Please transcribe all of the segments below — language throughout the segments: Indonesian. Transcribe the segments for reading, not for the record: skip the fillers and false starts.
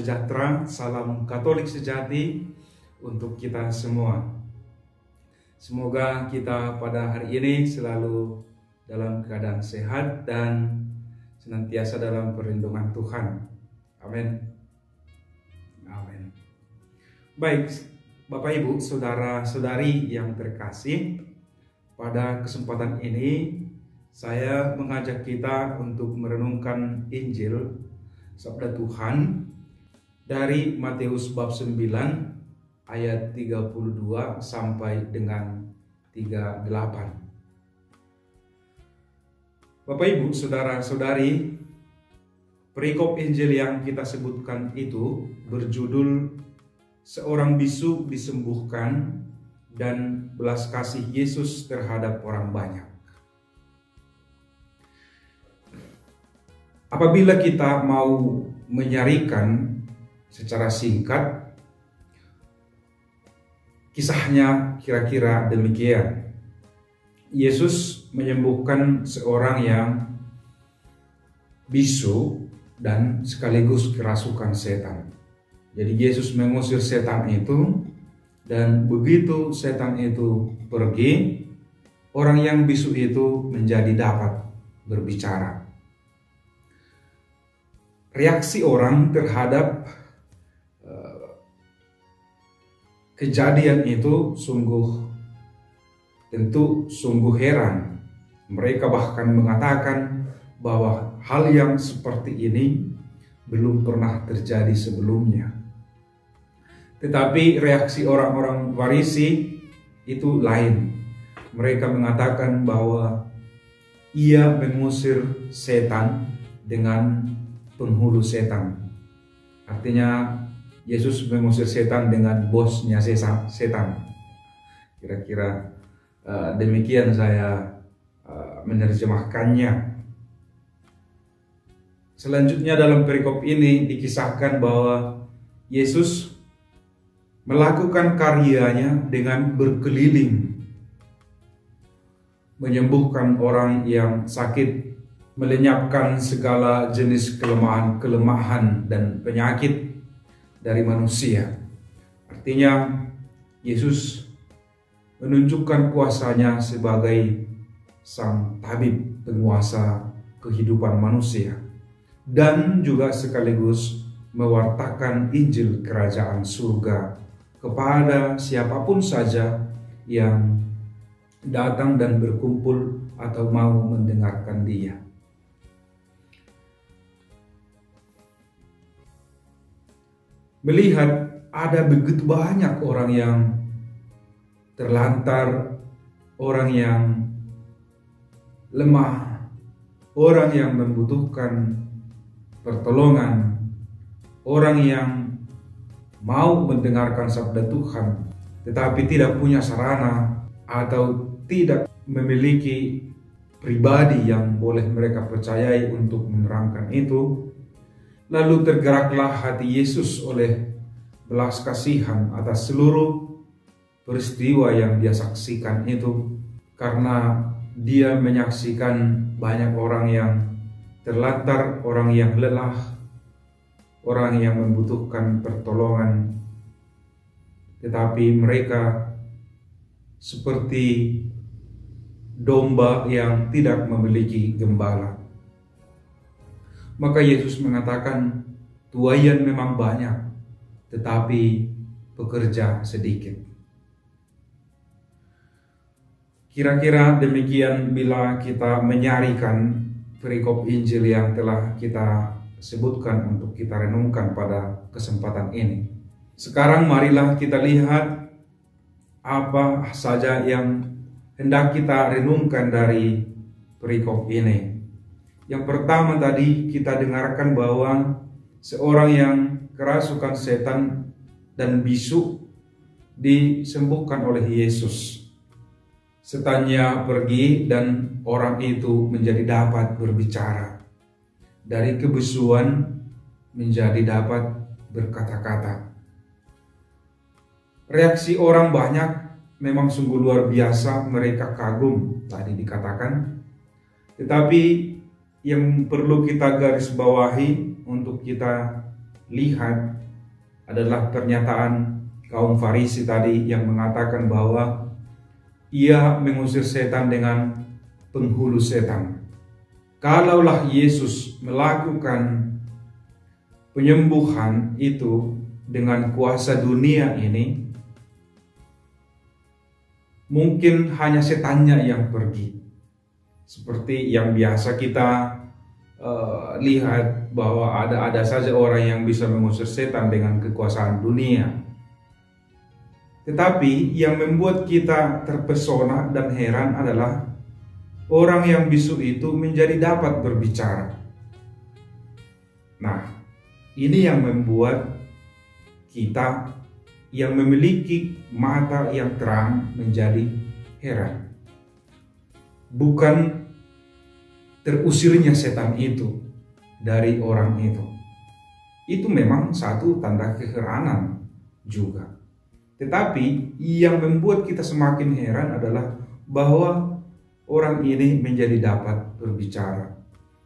sejahtera, salam Katolik sejati untuk kita semua. Semoga kita pada hari ini selalu dalam keadaan sehat dan senantiasa dalam perlindungan Tuhan. Amin. Amin. Baik, Bapak Ibu, saudara-saudari yang terkasih, pada kesempatan ini saya mengajak kita untuk merenungkan Injil Sabda Tuhan dari Matius bab 9 ayat 32 sampai dengan 38. Bapak Ibu, saudara-saudari, perikop Injil yang kita sebutkan itu berjudul Seorang Bisu Disembuhkan dan Belas Kasih Yesus Terhadap Orang Banyak. Apabila kita mau menyarikan secara singkat, kisahnya kira-kira demikian. Yesus menyembuhkan seorang yang bisu dan sekaligus kerasukan setan. Jadi Yesus mengusir setan itu, dan begitu setan itu pergi, orang yang bisu itu menjadi dapat berbicara. Reaksi orang terhadap kejadian itu tentu sungguh heran. Mereka bahkan mengatakan bahwa hal yang seperti ini belum pernah terjadi sebelumnya. Tetapi reaksi orang-orang Farisi itu lain. Mereka mengatakan bahwa ia mengusir setan dengan penghulu setan. Artinya Yesus mengusir setan dengan bosnya setan. Kira-kira demikian saya menerjemahkannya. Selanjutnya dalam perikop ini dikisahkan bahwa Yesus melakukan karyanya dengan berkeliling, menyembuhkan orang yang sakit, melenyapkan segala jenis kelemahan dan penyakit dari manusia. Artinya Yesus menunjukkan kuasanya sebagai sang tabib penguasa kehidupan manusia, dan juga sekaligus mewartakan Injil Kerajaan Surga kepada siapapun saja yang datang dan berkumpul atau mau mendengarkan dia. Melihat ada begitu banyak orang yang terlantar, orang yang lemah, orang yang membutuhkan pertolongan, orang yang mau mendengarkan sabda Tuhan tetapi tidak punya sarana atau tidak memiliki pribadi yang boleh mereka percayai untuk menerangkan itu. Lalu tergeraklah hati Yesus oleh belas kasihan atas seluruh peristiwa yang dia saksikan itu, karena dia menyaksikan banyak orang yang terlantar, orang yang lelah, orang yang membutuhkan pertolongan, tetapi mereka seperti domba yang tidak memiliki gembala. Maka Yesus mengatakan, tuaian memang banyak, tetapi pekerja sedikit. Kira-kira demikian bila kita menyarikan perikop Injil yang telah kita sebutkan untuk kita renungkan pada kesempatan ini. Sekarang marilah kita lihat apa saja yang hendak kita renungkan dari perikop ini. Yang pertama tadi kita dengarkan bahwa seorang yang kerasukan setan dan bisu disembuhkan oleh Yesus. Setannya pergi dan orang itu menjadi dapat berbicara. Dari kebisuan menjadi dapat berkata-kata. Reaksi orang banyak memang sungguh luar biasa, mereka kagum tadi dikatakan. Tetapi yang perlu kita garis bawahi untuk kita lihat adalah pernyataan kaum Farisi tadi yang mengatakan bahwa ia mengusir setan dengan penghulu setan. Kalaulah Yesus melakukan penyembuhan itu dengan kuasa dunia ini, mungkin hanya setannya yang pergi. Seperti yang biasa kita lihat bahwa ada saja orang yang bisa mengusir setan dengan kekuasaan dunia. Tetapi yang membuat kita terpesona dan heran adalah orang yang bisu itu menjadi dapat berbicara. Nah, ini yang membuat kita yang memiliki mata yang terang menjadi heran. Bukan terusirnya setan itu dari orang itu. Itu memang satu tanda keheranan juga. Tetapi yang membuat kita semakin heran adalah bahwa orang ini menjadi dapat berbicara.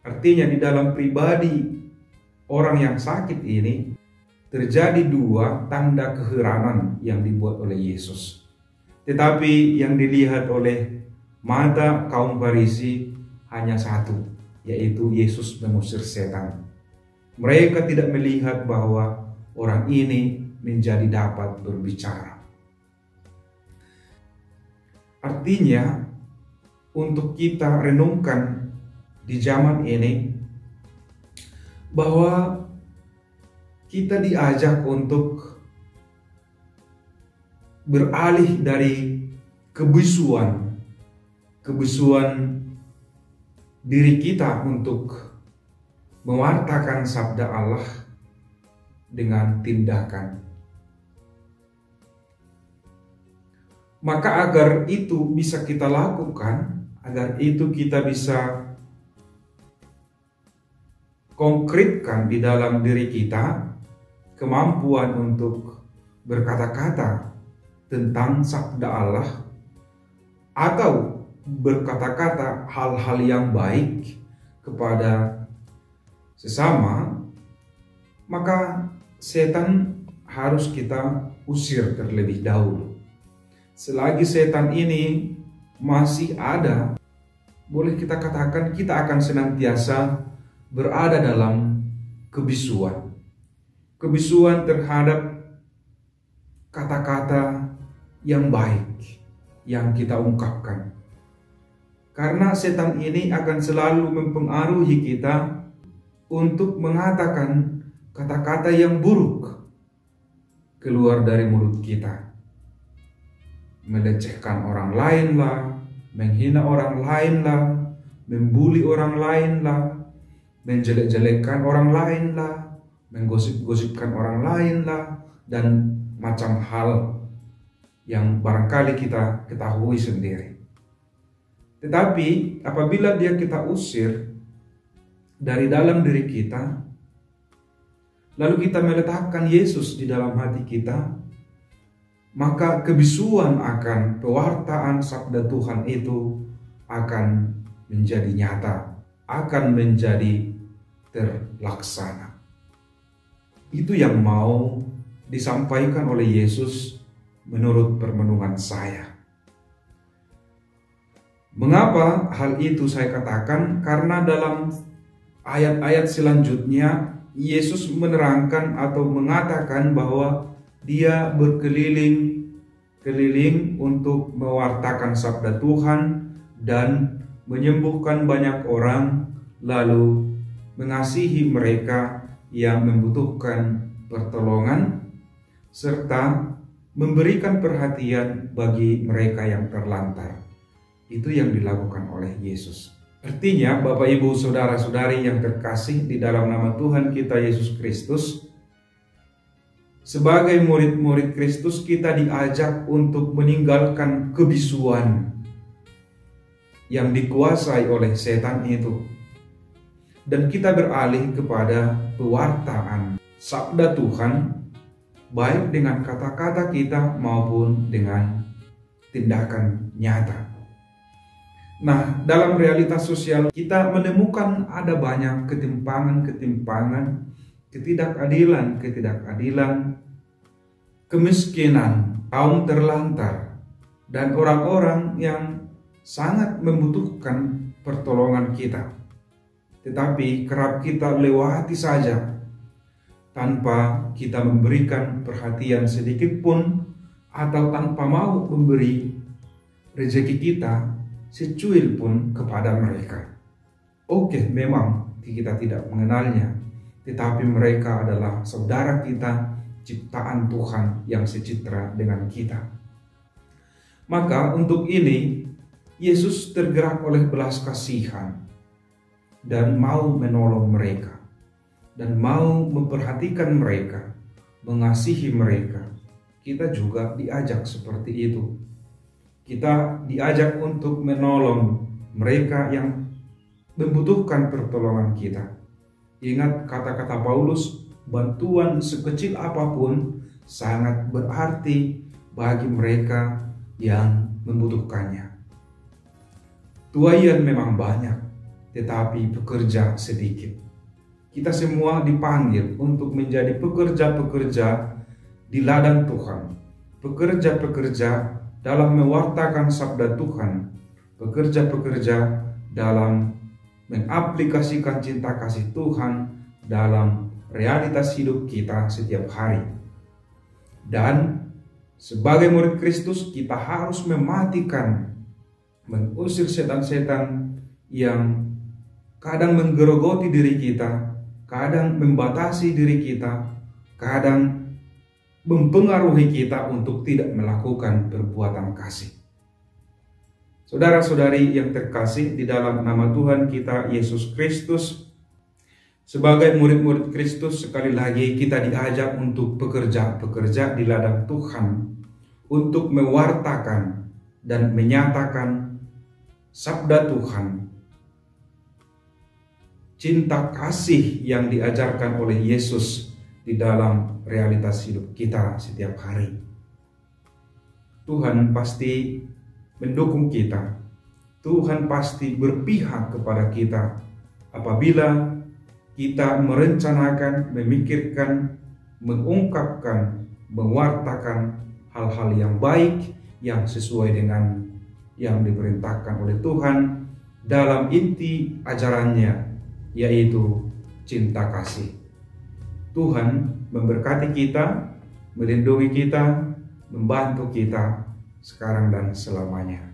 Artinya di dalam pribadi orang yang sakit ini terjadi dua tanda keheranan yang dibuat oleh Yesus. Tetapi yang dilihat oleh mata kaum Farisi hanya satu, yaitu Yesus mengusir setan. Mereka tidak melihat bahwa orang ini menjadi dapat berbicara. Artinya, untuk kita renungkan di zaman ini, bahwa kita diajak untuk beralih dari kebisuan diri kita untuk mewartakan sabda Allah dengan tindakan. Maka agar itu bisa kita lakukan, agar itu kita bisa konkretkan di dalam diri kita, kemampuan untuk berkata-kata tentang sabda Allah atau berkata-kata hal-hal yang baik kepada sesama, maka setan harus kita usir terlebih dahulu. Selagi setan ini masih ada, boleh kita katakan kita akan senantiasa berada dalam kebisuan. Kebisuan terhadap kata-kata yang baik yang kita ungkapkan. Karena setan ini akan selalu mempengaruhi kita untuk mengatakan kata-kata yang buruk keluar dari mulut kita. Melecehkan orang lain lah, menghina orang lain lah, membuli orang lain lah, menjelek-jelekkan orang lain lah, menggosip-gosipkan orang lain lah, dan macam hal yang barangkali kita ketahui sendiri. Tetapi apabila dia kita usir dari dalam diri kita, lalu kita meletakkan Yesus di dalam hati kita, maka kebisuan akan pewartaan sabda Tuhan itu akan menjadi nyata, akan menjadi terlaksana. Itu yang mau disampaikan oleh Yesus menurut permenungan saya. Mengapa hal itu saya katakan? Karena dalam ayat-ayat selanjutnya Yesus menerangkan atau mengatakan bahwa dia berkeliling untuk mewartakan sabda Tuhan dan menyembuhkan banyak orang, lalu mengasihi mereka yang membutuhkan pertolongan, serta memberikan perhatian bagi mereka yang terlantar. Itu yang dilakukan oleh Yesus. Artinya, Bapak, Ibu, Saudara-saudari yang terkasih di dalam nama Tuhan kita Yesus Kristus, sebagai murid-murid Kristus kita diajak untuk meninggalkan kebisuan yang dikuasai oleh setan itu. Dan kita beralih kepada pewartaan sabda Tuhan, baik dengan kata-kata kita maupun dengan tindakan nyata. Nah, dalam realitas sosial kita menemukan ada banyak ketimpangan-ketimpangan, ketidakadilan, kemiskinan, kaum terlantar, dan orang-orang yang sangat membutuhkan pertolongan kita. Tetapi kerap kita lewati saja tanpa kita memberikan perhatian sedikit pun, atau tanpa mau memberi rezeki kita secuil pun kepada mereka. Oke, memang kita tidak mengenalnya, tetapi mereka adalah saudara kita, ciptaan Tuhan yang secitra dengan kita. Maka untuk ini Yesus tergerak oleh belas kasihan dan mau menolong mereka, dan mau memperhatikan mereka, mengasihi mereka. Kita juga diajak seperti itu. Kita diajak untuk menolong mereka yang membutuhkan pertolongan kita. Ingat kata-kata Paulus, bantuan sekecil apapun sangat berarti bagi mereka yang membutuhkannya. Tuaian memang banyak, tetapi pekerja sedikit. Kita semua dipanggil untuk menjadi pekerja-pekerja di ladang Tuhan, pekerja-pekerja dalam mewartakan sabda Tuhan, pekerja-pekerja dalam mengaplikasikan cinta kasih Tuhan dalam realitas hidup kita setiap hari. Dan sebagai murid Kristus, kita harus mematikan, mengusir setan-setan yang kadang menggerogoti diri kita, kadang membatasi diri kita, kadang mempengaruhi kita untuk tidak melakukan perbuatan kasih. Saudara-saudari yang terkasih di dalam nama Tuhan kita Yesus Kristus, sebagai murid-murid Kristus, sekali lagi kita diajak untuk bekerja di ladang Tuhan, untuk mewartakan dan menyatakan sabda Tuhan, cinta kasih yang diajarkan oleh Yesus di dalam realitas hidup kita setiap hari. Tuhan pasti mendukung kita. Tuhan pasti berpihak kepada kita apabila kita merencanakan, memikirkan, mengungkapkan, mewartakan hal-hal yang baik yang sesuai dengan yang diperintahkan oleh Tuhan dalam inti ajarannya, yaitu cinta kasih. Tuhan memberkati kita, melindungi kita, membantu kita sekarang dan selamanya.